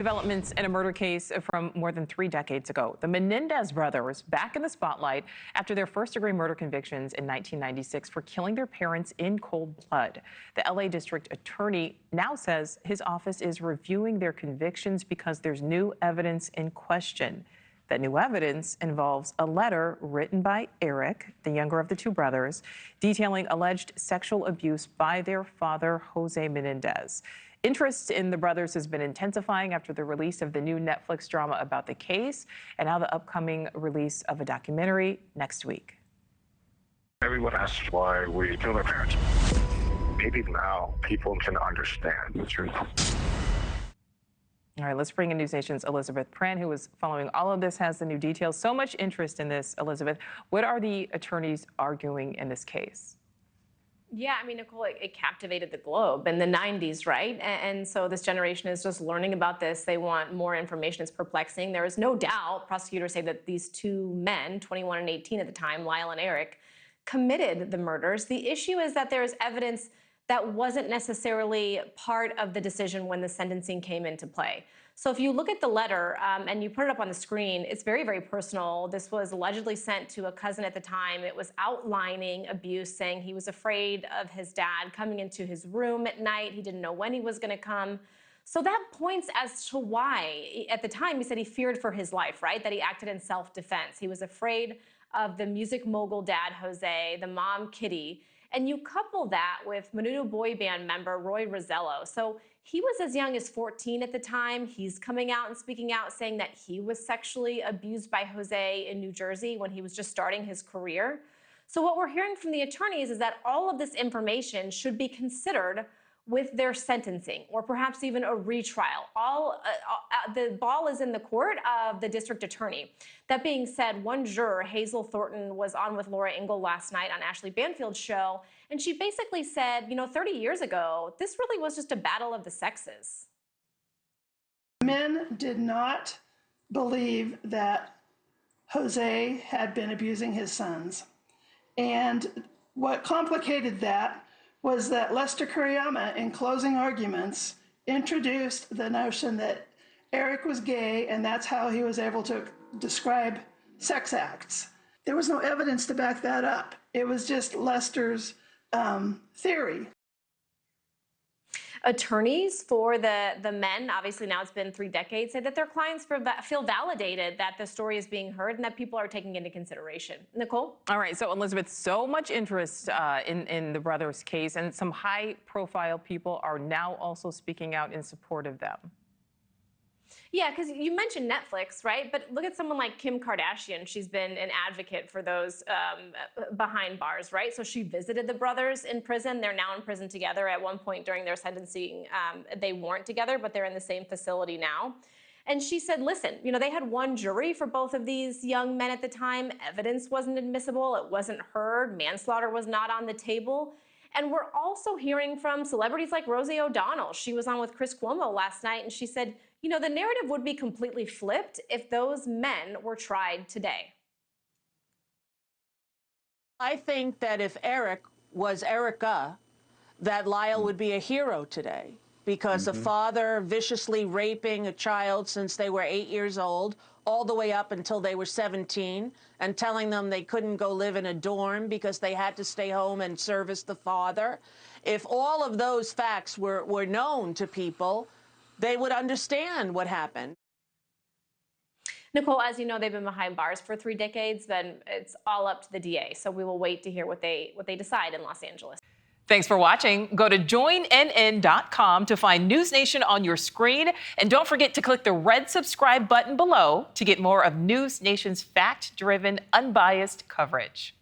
Developments in a murder case from more than 3 decades ago. The Menendez brothers back in the spotlight after their first-degree murder convictions in 1996 for killing their parents in cold blood. The LA District Attorney now says his office is reviewing their convictions because there's new evidence in question. That new evidence involves a letter written by Erik, the younger of the 2 brothers, detailing alleged sexual abuse by their father, Jose Menendez. Interest in the brothers has been intensifying after the release of the new Netflix drama about the case and now the upcoming release of a documentary next week. Everyone asks why we kill their parents. Maybe now people can understand the truth. All right, let's bring in News Nation's Elizabeth Pran, who is following all of this, has the new details. So much interest in this, Elizabeth. What are the attorneys arguing in this case? Yeah, I mean, Nichole, it captivated the globe in the 90s, right? And so this generation is just learning about this. They want more information. It's perplexing. There is no doubt, prosecutors say, that these 2 men, 21 and 18 at the time, Lyle and Erik, committed the murders. The issue is that there is evidence that wasn't necessarily part of the decision when the sentencing came into play. So if you look at the letter and you put it up on the screen, it's very, very personal. This was allegedly sent to a cousin at the time. It was outlining abuse, saying he was afraid of his dad coming into his room at night. He didn't know when he was going to come. So that points as to why, at the time, he said he feared for his life, right? That he acted in self-defense. He was afraid of the music mogul dad, Jose, the mom, Kitty. And you couple that with Menudo boy band member Roy Rosello. So he was as young as 14 at the time. He's coming out and speaking out, saying that he was sexually abused by Jose in New Jersey when he was just starting his career. So what we're hearing from the attorneys is that all of this information should be considered with their sentencing, or perhaps even a retrial. The ball is in the court of the district attorney. That being said, one juror, Hazel Thornton, was on with Laura Ingle last night on Ashley Banfield's show, and she basically said, 30 years ago, this really was just a battle of the sexes. Men did not believe that Jose had been abusing his sons. And what complicated that was that Lester Kurama, in closing arguments, introduced the notion that Erik was gay, and that's how he was able to describe sex acts. There was no evidence to back that up. It was just Lester's theory. Attorneys for the men, obviously now it's been 3 decades, say that their clients feel validated that the story is being heard and that people are taking into consideration. Nichole? All right, so Elizabeth, so much interest in the brothers' case, and some high-profile people are now also speaking out in support of them. Yeah, because you mentioned Netflix, right? But look at someone like Kim Kardashian. She's been an advocate for those behind bars, right? So she visited the brothers in prison. They're now in prison together. At one point during their sentencing, they weren't together, but they're in the same facility now. And she said, listen, they had one jury for both of these young men at the time. Evidence wasn't admissible. It wasn't heard. Manslaughter was not on the table. And we're also hearing from celebrities like Rosie ODonnell. She was on with Chris Cuomo last night, and she said, the narrative would be completely flipped if those men were tried today. I think that if Erik was Erica, that Lyle would be a hero today, because a father viciously raping a child since they were 8 years old, all the way up until they were 17, and telling them they couldn't go live in a dorm because they had to stay home and service the father. If all of those facts were known to people, they would understand what happened. Nichole, as you know, they've been behind bars for 3 decades. Then it's all up to the DA. So we will wait to hear what they decide in Los Angeles. Thanks for watching. Go to joinnn.com to find News Nation on your screen. And don't forget to click the red subscribe button below to get more of News Nation's fact-driven, unbiased coverage.